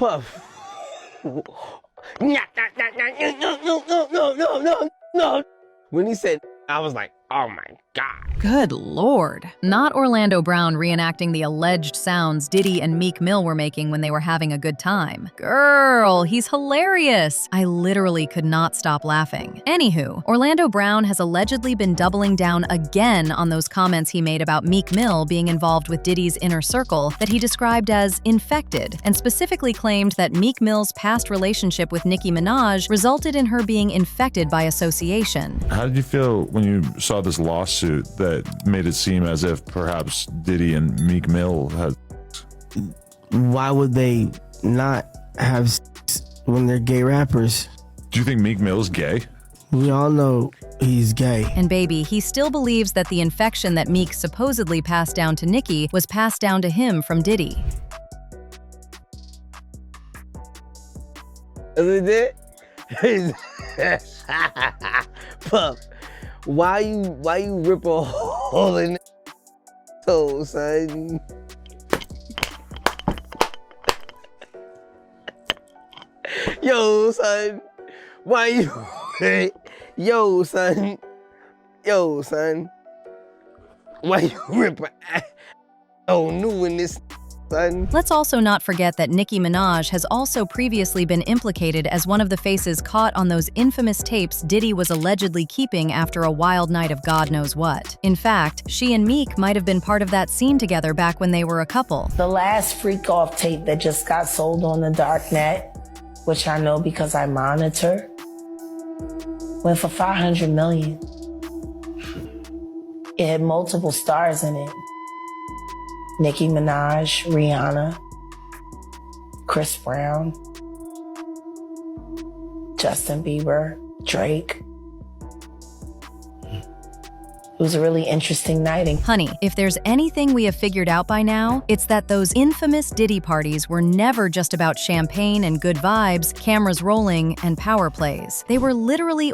Puff. No. When he said, I was like, oh my God. Good Lord. Not Orlando Brown reenacting the alleged sounds Diddy and Meek Mill were making when they were having a good time. Girl, he's hilarious. I literally could not stop laughing. Anywho, Orlando Brown has allegedly been doubling down again on those comments he made about Meek Mill being involved with Diddy's inner circle that he described as infected, and specifically claimed that Meek Mill's past relationship with Nicki Minaj resulted in her being infected by association. How did you feel when you saw this lawsuit that made it seem as if perhaps Diddy and Meek Mill had? Why would they not have sex when they're gay rappers? Do you think Meek Mill's gay? We all know he's gay. And baby, he still believes that the infection that Meek supposedly passed down to Nicki was passed down to him from Diddy. Is it? Puff. Why you rip a hole in the toe, son? Yo, son. Why you? Yo, son. Why you rip a new in this? Let's also not forget that Nicki Minaj has also previously been implicated as one of the faces caught on those infamous tapes Diddy was allegedly keeping after a wild night of God knows what. In fact, she and Meek might have been part of that scene together back when they were a couple. The last freak off tape that just got sold on the dark net, which I know because I monitor, went for $500 million. It had multiple stars in it. Nicki Minaj, Rihanna, Chris Brown, Justin Bieber, Drake. It was a really interesting night. Honey, if there's anything we have figured out by now, it's that those infamous Diddy parties were never just about champagne and good vibes, cameras rolling, and power plays. They were literally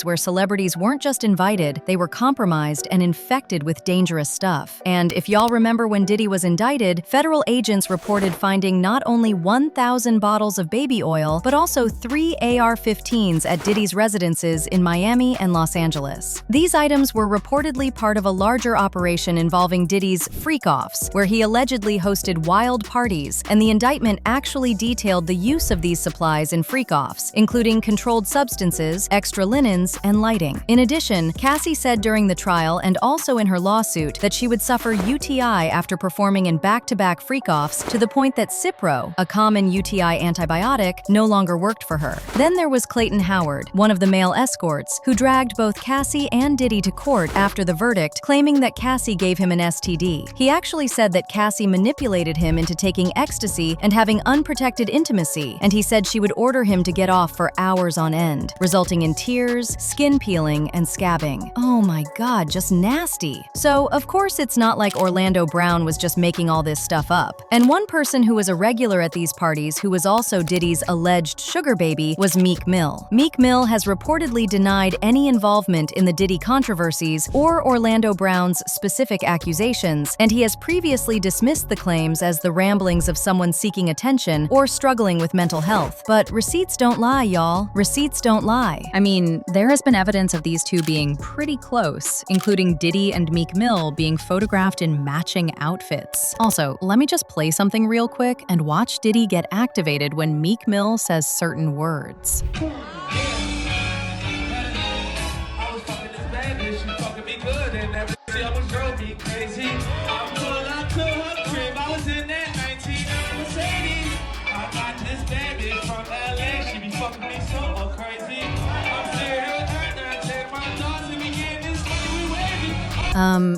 where celebrities weren't just invited, they were compromised and infected with dangerous stuff. And if y'all remember when Diddy was indicted, federal agents reported finding not only 1,000 bottles of baby oil, but also 3 AR-15s at Diddy's residences in Miami and Los Angeles. These items were reportedly part of a larger operation involving Diddy's freak-offs, where he allegedly hosted wild parties, and the indictment actually detailed the use of these supplies in freak-offs, including controlled substances, extra linen, and lighting. In addition, Cassie said during the trial and also in her lawsuit that she would suffer UTI after performing in back-to-back freak-offs to the point that Cipro, a common UTI antibiotic, no longer worked for her. Then there was Clayton Howard, one of the male escorts, who dragged both Cassie and Diddy to court after the verdict, claiming that Cassie gave him an STD. He actually said that Cassie manipulated him into taking ecstasy and having unprotected intimacy, and he said she would order him to get off for hours on end, resulting in tears, skin peeling, and scabbing. Oh my God, just nasty. So, of course, it's not like Orlando Brown was just making all this stuff up. And one person who was a regular at these parties who was also Diddy's alleged sugar baby was Meek Mill. Meek Mill has reportedly denied any involvement in the Diddy controversies or Orlando Brown's specific accusations, and he has previously dismissed the claims as the ramblings of someone seeking attention or struggling with mental health. But receipts don't lie, y'all. Receipts don't lie. I mean, there has been evidence of these two being pretty close, including Diddy and Meek Mill being photographed in matching outfits. Also, let me just play something real quick and watch Diddy get activated when Meek Mill says certain words.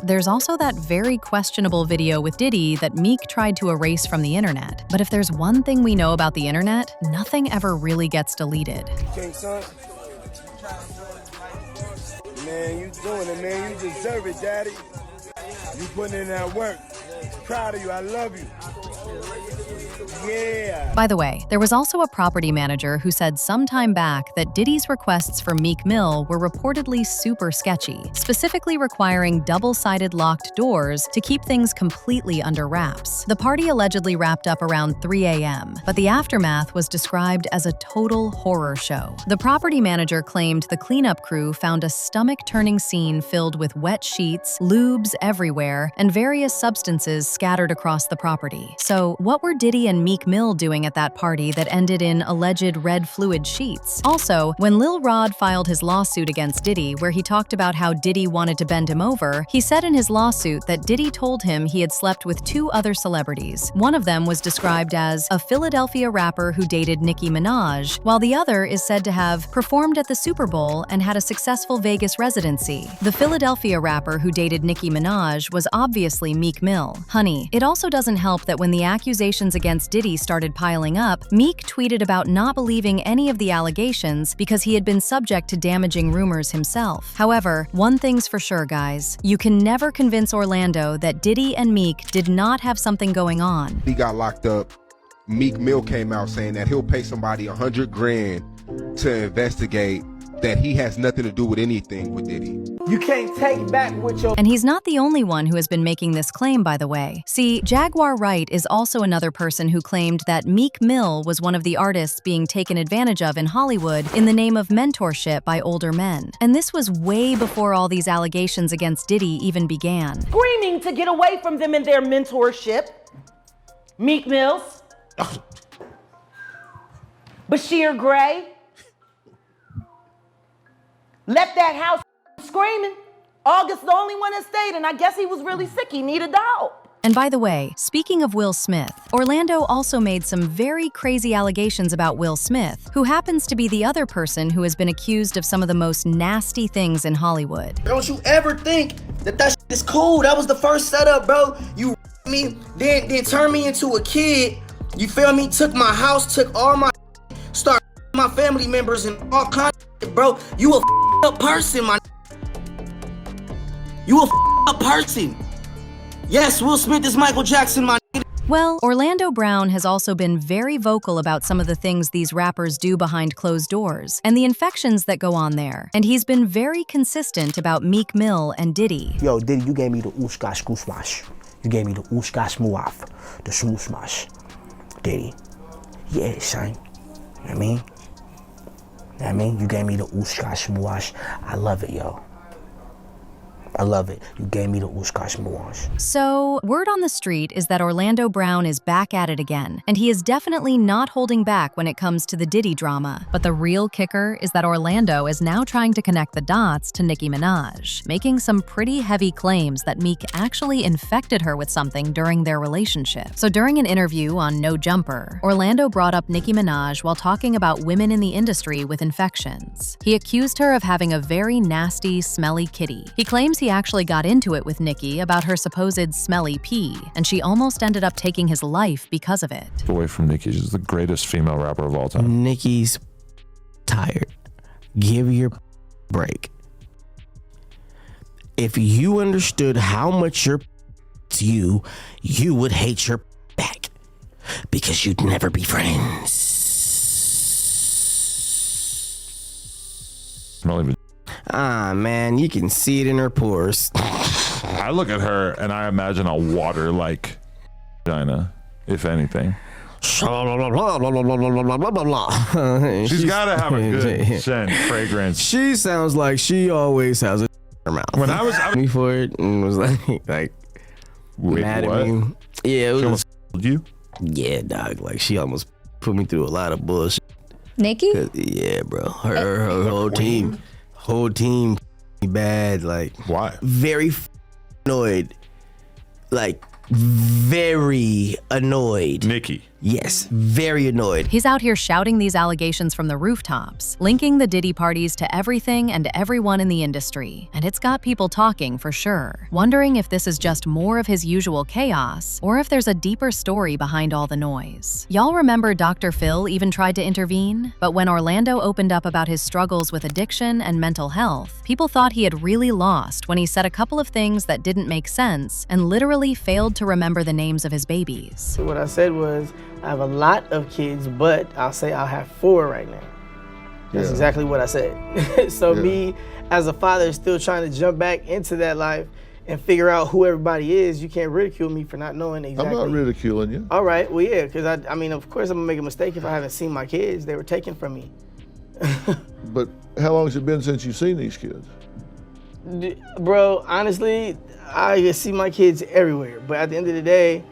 There's also that very questionable video with Diddy that Meek tried to erase from the internet. But if there's one thing we know about the internet, nothing ever really gets deleted. King son. Man, you doing it, man. You deserve it, daddy. You putting in that work. Proud of you. I love you. Yeah. By the way, there was also a property manager who said some time back that Diddy's requests for Meek Mill were reportedly super sketchy, specifically requiring double-sided locked doors to keep things completely under wraps. The party allegedly wrapped up around 3 a.m., but the aftermath was described as a total horror show. The property manager claimed the cleanup crew found a stomach-turning scene filled with wet sheets, lubes everywhere, and various substances scattered across the property. So, what were Diddy and Meek Mill doing at that party that ended in alleged red fluid sheets? Also, when Lil Rod filed his lawsuit against Diddy, where he talked about how Diddy wanted to bend him over, he said in his lawsuit that Diddy told him he had slept with 2 other celebrities. One of them was described as a Philadelphia rapper who dated Nicki Minaj, while the other is said to have performed at the Super Bowl and had a successful Vegas residency. The Philadelphia rapper who dated Nicki Minaj was obviously Meek Mill. Honey, it also doesn't help that when the accusations against Diddy started piling up, Meek tweeted about not believing any of the allegations because he had been subject to damaging rumors himself. However, one thing's for sure, guys. You can never convince Orlando that Diddy and Meek did not have something going on. He got locked up. Meek Mill came out saying that he'll pay somebody $100 grand to investigate that he has nothing to do with anything with Diddy. You can't take back what your And he's not the only one who has been making this claim, by the way. See, Jaguar Wright is also another person who claimed that Meek Mill was one of the artists being taken advantage of in Hollywood in the name of mentorship by older men. And this was way before all these allegations against Diddy even began. Screaming to get away from them in their mentorship. Meek Mills. Bashir Gray. Left that house screaming. August the only one that stayed, and I guess he was really sick. He needed help. And by the way, speaking of Will Smith, Orlando also made some very crazy allegations about Will Smith, who happens to be the other person who has been accused of some of the most nasty things in Hollywood. Don't you ever think that shit is cool? That was the first setup, bro. You me, then turned me into a kid. You feel me? Took my house, took all my started my family members and all kinds of shit, bro. You a up person, my. You a up person. Yes, Will Smith is Michael Jackson, my. Well, Orlando Brown has also been very vocal about some of the things these rappers do behind closed doors and the infections that go on there. And he's been very consistent about Meek Mill and Diddy. Yo, Diddy, you gave me the ooshka skoosmash. You gave me the ooshka smuaf, the smoosmash. Diddy. Yeah, son. You know what I mean? You know what I mean? You gave me the ooshka smuash. I love it, yo. I love it. You gave me the ooshka smuash. So, word on the street is that Orlando Brown is back at it again, and he is definitely not holding back when it comes to the Diddy drama. But the real kicker is that Orlando is now trying to connect the dots to Nicki Minaj, making some pretty heavy claims that Meek actually infected her with something during their relationship. So during an interview on No Jumper, Orlando brought up Nicki Minaj while talking about women in the industry with infections. He accused her of having a very nasty, smelly kitty. He claims he actually got into it with Nicki about her supposed smelly pee, and she almost ended up taking his life because of it. Away from Nicki, she's the greatest female rapper of all time. Nicki's tired. Give your break. If you understood how much your you would hate your back because you'd never be friends. Smelly. Ah, man, you can see it in her pores. I look at her and I imagine a water-like vagina, if anything. She's got to have a good scent, fragrance. She sounds like she always has a in her mouth. When I was me for it and was like wait, mad what? at me. Yeah, it was. She almost you? Yeah, dog. Like she almost put me through a lot of bullshit. Nicki? Yeah, bro. Her whole team. Whole team bad, like why? Very annoyed. Like very annoyed. Nicki. Yes, very annoyed. He's out here shouting these allegations from the rooftops, linking the Diddy parties to everything and everyone in the industry. And it's got people talking for sure, wondering if this is just more of his usual chaos or if there's a deeper story behind all the noise. Y'all remember Dr. Phil even tried to intervene? But when Orlando opened up about his struggles with addiction and mental health, people thought he had really lost when he said a couple of things that didn't make sense and literally failed to remember the names of his babies. What I said was, I have a lot of kids, but I'll say I'll have 4 right now. That's exactly what I said. So me, as a father, is still trying to jump back into that life and figure out who everybody is. You can't ridicule me for not knowing exactly. I'm not ridiculing you. All right, well, yeah, because I mean, of course, I'm gonna make a mistake if I haven't seen my kids. They were taken from me. But how long has it been since you've seen these kids? Bro, honestly, I see my kids everywhere. But at the end of the day,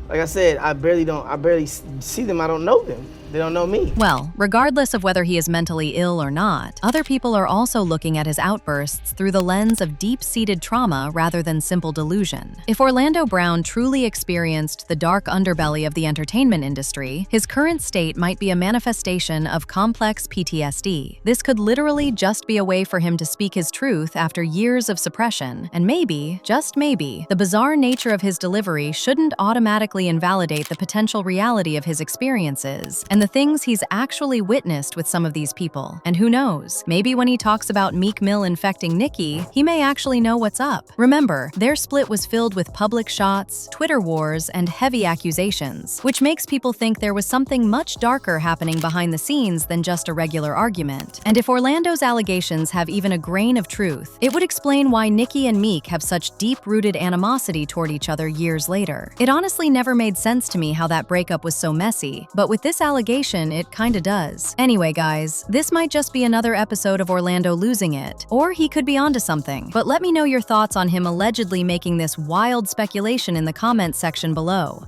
like I said, I barely see them. I don't know them. They don't know me. Well, regardless of whether he is mentally ill or not, other people are also looking at his outbursts through the lens of deep-seated trauma rather than simple delusion. If Orlando Brown truly experienced the dark underbelly of the entertainment industry, his current state might be a manifestation of complex PTSD. This could literally just be a way for him to speak his truth after years of suppression, and maybe, just maybe, the bizarre nature of his delivery shouldn't automatically invalidate the potential reality of his experiences and the things he's actually witnessed with some of these people. And who knows, maybe when he talks about Meek Mill infecting Nicki, he may actually know what's up. Remember, their split was filled with public shots, Twitter wars, and heavy accusations, which makes people think there was something much darker happening behind the scenes than just a regular argument. And if Orlando's allegations have even a grain of truth, it would explain why Nicki and Meek have such deep-rooted animosity toward each other years later. It honestly never made sense to me how that breakup was so messy, but with this allegation, it kinda does. Anyway, guys, this might just be another episode of Orlando losing it, or he could be onto something. But let me know your thoughts on him allegedly making this wild speculation in the comments section below.